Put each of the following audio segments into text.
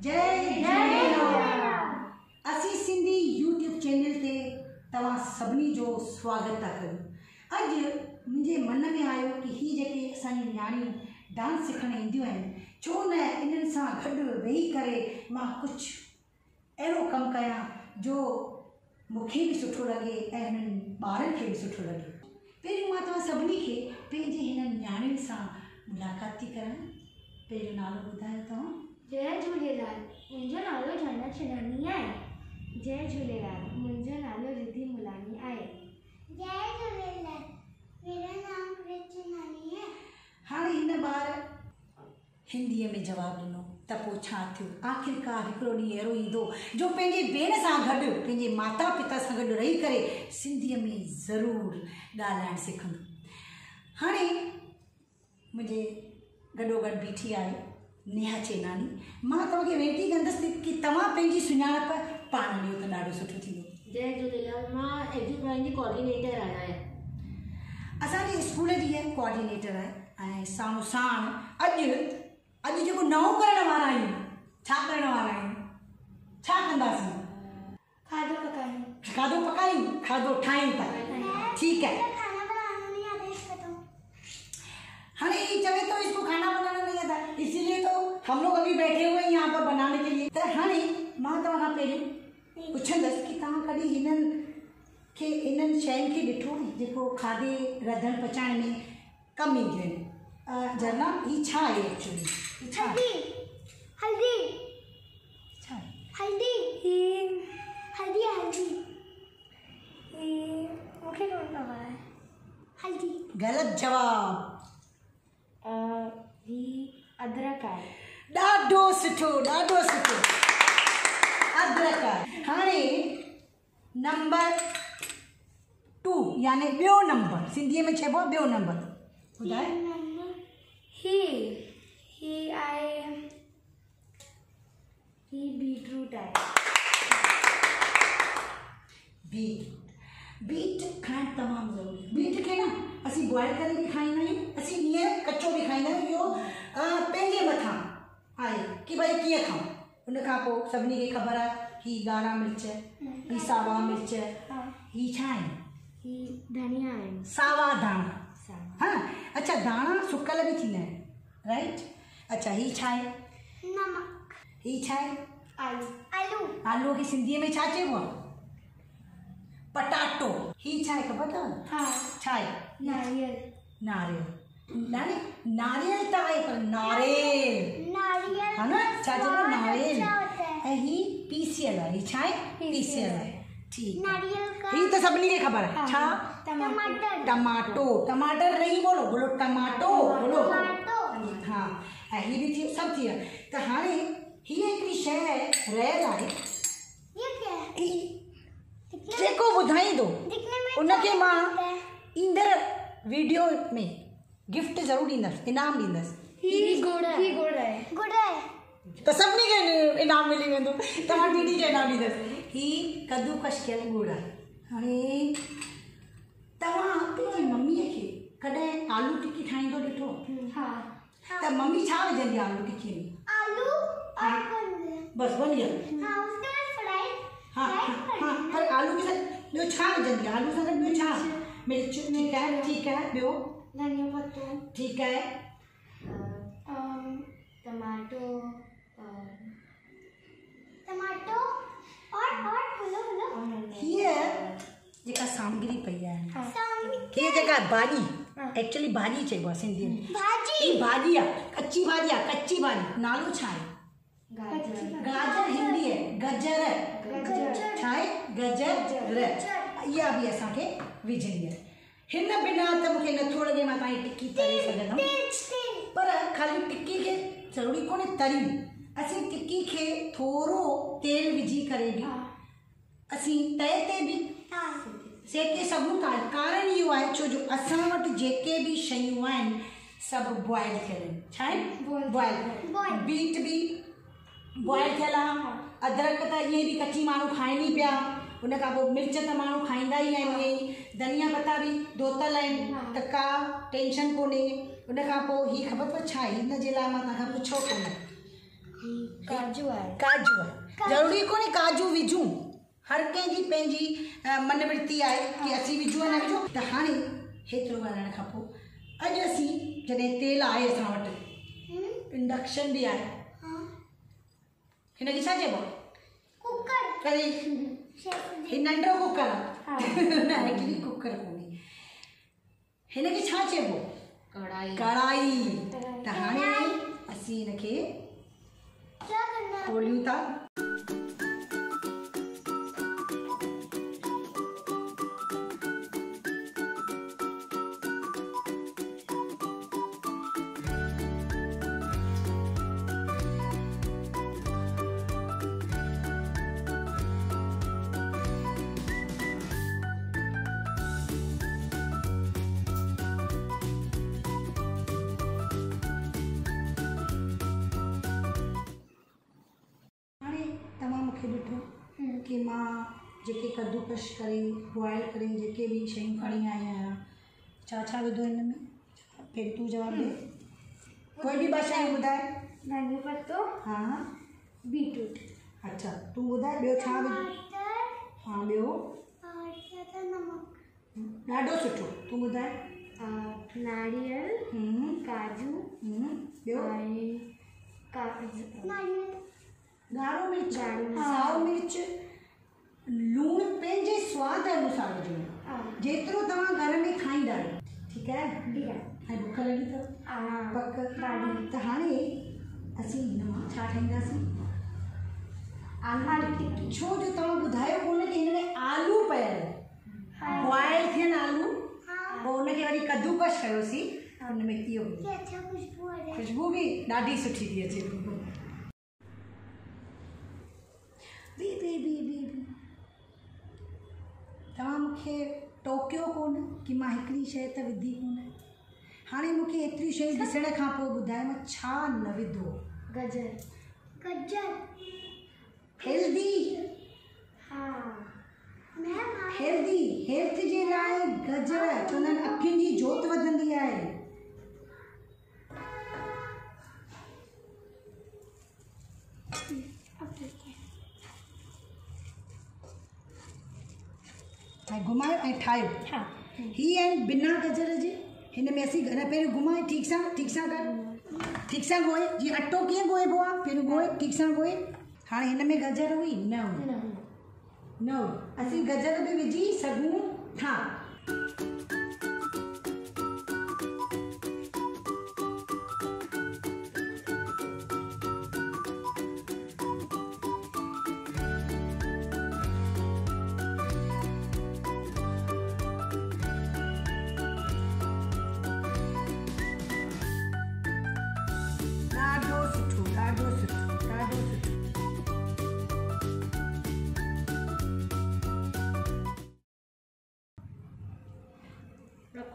जय झूलेलाल। असी Sindhi YouTube channel ते तव्हां सभिनी जो स्वागत था कयूं। अॼु मुंहिंजे मन में आयो कि ही जेके असांजी नियाणियूं डांस सिखण ईंदियूं आहिनि, छो न इन्हनि सां गॾु वेही करे मां कुझु अहिड़ो कमु कयां जो मूंखे बि सुठो लॻे ऐं हिननि ॿारनि खे बि सुठो लॻे। पहिरियों मां तव्हां सभिनी खे पंहिंजे हिननि नियाणियुनि सां मुलाक़ात थी करां। पहिरियों नालो ॿुधायो तव्हां। जय झूलेलाल। मुंहिंजो नालो जन्नत शिनानी आहे। जय झूलेलाल। मुंहिंजो नालो रिद्धि मुलानी आहे। जय झूलेलाल। मेरा नाम कृष्णानी है। हाणे हिन ॿार हिंदीअ में जवाबु ॾिनो त पोइ छा थियो? आख़िरकार हिकिड़ो ॾींहुं अहिड़ो ईंदो जो पंहिंजे भेण सां गॾु, पंहिंजे माता पिता सां गॾु रही करे सिंधीअ में ज़रूरु ॻाल्हाइणु सिखंदो। हाणे मुंहिंजे गॾोगॾु बीठी आहे नेहा चेनानी। मां तव्हांखे वेनती कंदसि कि तव्हां पंहिंजी सुञाणप पाण ॾियो त ॾाढो सुठो थींदो। जय झूलेलाल। मां एजुकेशन जी कोऑर्डिनेटर आहियां। असांजे स्कूल जी इहा कोऑर्डिनेटर आहे ऐं साणो साण अॼु जेको नओं करण वारा आहियूं, छा करण वारा आहियूं, छा कंदासीं? खाधो पकायूं। खाधो पकायूं, खाधो ठाहियूं था। ठीक है। खाना बनाना नहीं आता इसका तो। हाँ, ये चले तो इसको खाना बनाना नहीं आता, इसीलिए तो हम लोग अभी बैठे हुए हैं यहाँ पर बनाने के लिए। तो हाँ, मां तव्हां खां पहिरियों पुछंदसि कि तव्हां कॾहिं हिननि शयुनि खे ॾिठो जेको खाधे रधण पचाइण में कमु ईंदियूं आहिनि? झरना, ही छा आहे एक्चुअली? हल्दी। हल्दी। छा आहे? हल्दी। हल्दी हल्दी। मूंखे कोन पता है। हल्दी। ग़लत जवाब। ही अदरक आहे। ॾाढो सुठो, ॾाढो सुठो। अदरक आहे। हाणे नंबर 2 यानी ॿियो नंबर, सिंधीअ में चइबो आहे ॿियो नंबर। ॿुधाए। ही आहे, ही बीटरूट आहे। बीट खाइणु तमामु ज़रूरी। बीट खे न असीं बॉइल करे बि खाईंदा आहियूं, असीं ईअं कचो बि खाईंदा आहियूं। इहो पंहिंजे मथां आहे कि भई कीअं खाऊं। उन खां पोइ सभिनी खे ख़बर आहे ही ॻाढ़ा मिर्च, ही सावा मिर्च, ही छा आहिनि? ही धनिया आहिनि। सावा धाणा। हाँ, अच्छा, दाणा सुकल भी थींदा आहिनि, राइट? अच्छा, ही छा आहे? नमक। ही छा आहे? आलू। आलू। आलू खे सिंधीअ में छा चइबो आहे? पटाटो। ही छा आहे ख़बर अथव? हाँ। छा आहे? नारियल। नारियल त आहे पर नारेल। नारियल। है ना? छा चइबो? नारेल। अच्छा होता है। ऐं ही पीसियल आहे। ही छा आहे? पीसियल आहे। ठीक। नारियल का। ही तो सभिनी खे ख़बर है। छा? टमाटर। टमाटो। टमाटर नहीं बोलो, बोलो टमाटो बोलो। टमाटो। हाँ, ऐं ही भी थी, सब थी विया। त हाणे ही हिकिड़ी शइ रहियल आहे, ये क्या है? जेको ॿुधाईंदो दिखने में उनखे मां लगता है। ईंदड़ वीडियो में गिफ्ट ज़रूरु ॾींदसि, इनाम ॾींदसि। ही गुड़ आहे। गुड़ है। त सभिनी खे इनाम मिली वेंदो। तव्हां दीदी खे इनाम ॾींदसि। ही कद्दूकस कयल गुड़ आहे। हाणे तव्हां पंहिंजी मम्मीअ खे कॾहिं आलू टिकी ठाहींदो ॾिठो? हाँ। त मम्मी छा विझंदी आहे आलू टिकीअ में? आलू और बंद। बस बन गया। हाँ, उसके बाद फ्राई। हाँ, पर आलू के साथ ॿियो छा विझंदी आहे? आलू सां गॾु ॿियो छा? मिर्च। ठीक है। ॿियो? धनिया पत्तो। ठीक है। टमाटो। टमाटो और बोलो। हीअ जेका सामग्री पई आहे, सामग्री। हीअ जेका भाॼी, एक्चुअली भाॼी चइबो आहे सिंधीअ में। भाजी। ही भाॼी आहे, कच्ची भाॼी आहे, कच्ची भाॼी। नालो छा आहे? गाजर। हिंदी आहे गजर। छा आहे? गजर। इहा बि असांखे विझणी आहे। हिन बिना त मूंखे नथो लॻे मां तव्हांजी टिकी तरे सघंदमि। पर ख़ाली टिकी खे ज़रूरी कोन्हे तरी, असीं टिकी खे थोरो तेल विझी करे बि असीं तए ते बि सेके सघूं था। कारण इहो आहे छो जो असां वटि जेके बि शयूं आहिनि सभु बॉइल थियल आहिनि। छा आहे? बॉइल। बीट बि बॉइल थियल आहे। अदरक त ईअं बि कची माण्हू खाइनि पिया। उन खां पोइ मिर्च त माण्हू खाईंदा ई आहिनि ईअं ई। धनिया पत्ता बि धोतल आहिनि त का टेंशन कोन्हे। उन खां पोइ ही ख़बर पए छा आहे? हिन जे लाइ मां तव्हांखां पुछो कोन्हे। काजू आहे काजू आहे ज़रूरी कोन्हे काजू विझूं हर कंहिंजी पंहिंजी मन वृत्ति आहे कि असीं विझूं न विझूं त हाणे हेतिरो ॻाल्हाइण खां पोइ अॼु असीं जॾहिं तेल आहे असां वटि इंडक्शन भी आहे हिनखे छा चइबो कुकर करी ही नंढो कुकर आहे एक्चुअली कुकर कोन्हे हिनखे छा चइबो कढ़ाई कढ़ाई त हाणे असीं हिनखे क्या करना खोलियूं था कि मां जेके कद्दूकश करे बॉयल करे जेके भी शयूं खणी आई आहियां छा छा विधो हिन में फिर तूं जवाब दे कोई भी ॿ शयूं ॿुधाए धनिया पत्तो हा बीटरूट अच्छा तूं ॿुधाए ॿियो छा विधो टमाटर हा ॿियो और क्या था नमक ॾाढो सुठो तूं ॿुधाए नारियल काजू ॿियो नारियल ॻाढ़ो मिर्च ॻाढ़ो मिर्च। साओ मिर्च लूणु पंहिंजे स्वाद अनुसार विझो जेतिरो तव्हां घर में खाईंदा आहियो ठीकु आहे ऐं बुख लॻी अथव पक त हाणे असीं हिन मां छा ठाहींदासीं आलू टिक्की छो जो तव्हां ॿुधायो कोन कि हिन में आलू पियल बॉयल थियनि आलू पोइ हुनखे वरी कद्दूकश कयोसीं हुन में इहो क्या अच्छा खुशबू आ रहा है खुशबू भी ॾाढी सुठी थी अचे बी तव्हां मूंखे टोकियो कोन कि मां हिकिड़ी शइ त विधी कोन हाणे मूंखे एतिरी शयूं ॾिसण खां पोइ ॿुधाए मां छा न विधो गजर हेल्दी मैम हेल्दी हेल्थ जे लाइ गजर चवंदा आहिनि अखियुनि जी जोति वधंदी आहे ऐं घुमायो ऐं ठाहियो ही आहिनि बिना गजर जे हिन में असीं घर पहिरियों घुमाए ठीक सां कर ठीक सां ॻोए जीअं अटो कीअं ॻोइबो आहे पहिरियों ॻोए ठीक सां ॻोए हाणे हिन में गजर हुई न हुई असीं गजर बि विझी सघूं था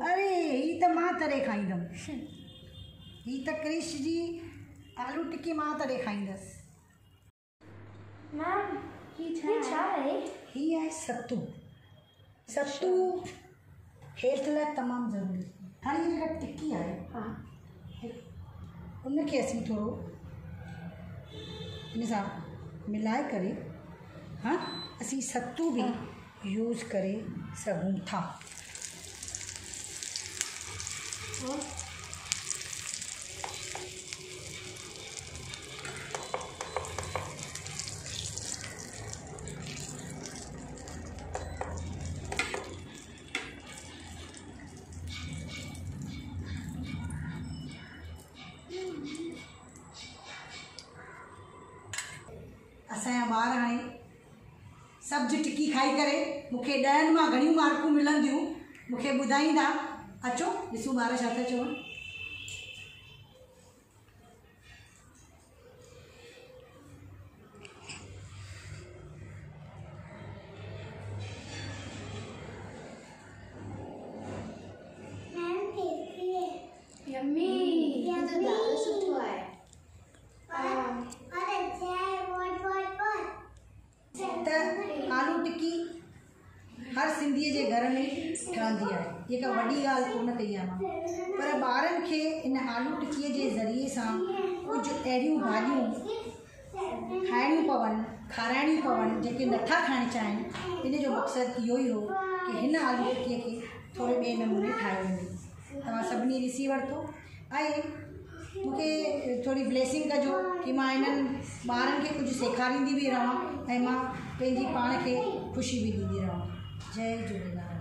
अरे ही त मां तरे खाईंदमि ही त क्रिश जी आलू टिक्की मां तरे खाईंदसि मैम ये छा है ही आहे सत्तू सत्तू हेल्थ लाइ तमामु ज़रूरी हाणे ही जेका टिक्की आहे उनखे असीं थोरो हिन सां मिलाए करे हा असीं सत्तू बि यूज़ करे सघूं था असांजा ॿार हाणे सब्जी टिक्की खाई करे मूंखे 10 मां घणियूं मार्कूं मिलंदियूं मूंखे ॿुधाईंदा अचो ॾिसूं ॿार छा था चवनि मैम टेस्टी है यम्मी ये तो ज़्यादा सुठो आहे और अच्छा है बहुत त आलू टिक्की हर सिंधीअ जे घर में ठहंदी आहे जेका वॾी ॻाल्हि कोन कई आहे मां पर ॿारनि खे इन आलू टिक्कीअ जे ज़रिए सां कुझु अहिड़ियूं भाॼियूं खाइणियूं पवनि खाराइणियूं पवनि जेके नथा खाइणु चाहिनि। इन जो मक़सदु इहो ई हो कि हिन आलू टिक्कीअ खे थोरे ॿिए नमूने ठाहियो वञे। तव्हां सभिनी ॾिसी वरितो ऐं मूंखे थोरी ब्लेसिंग कजो कि मां इन्हनि ॿारनि खे कुझु सेखारींदी बि रहां ऐं मां पंहिंजी पाण खे ख़ुशी बि ॾींदी रहां। जय झूलेलाल।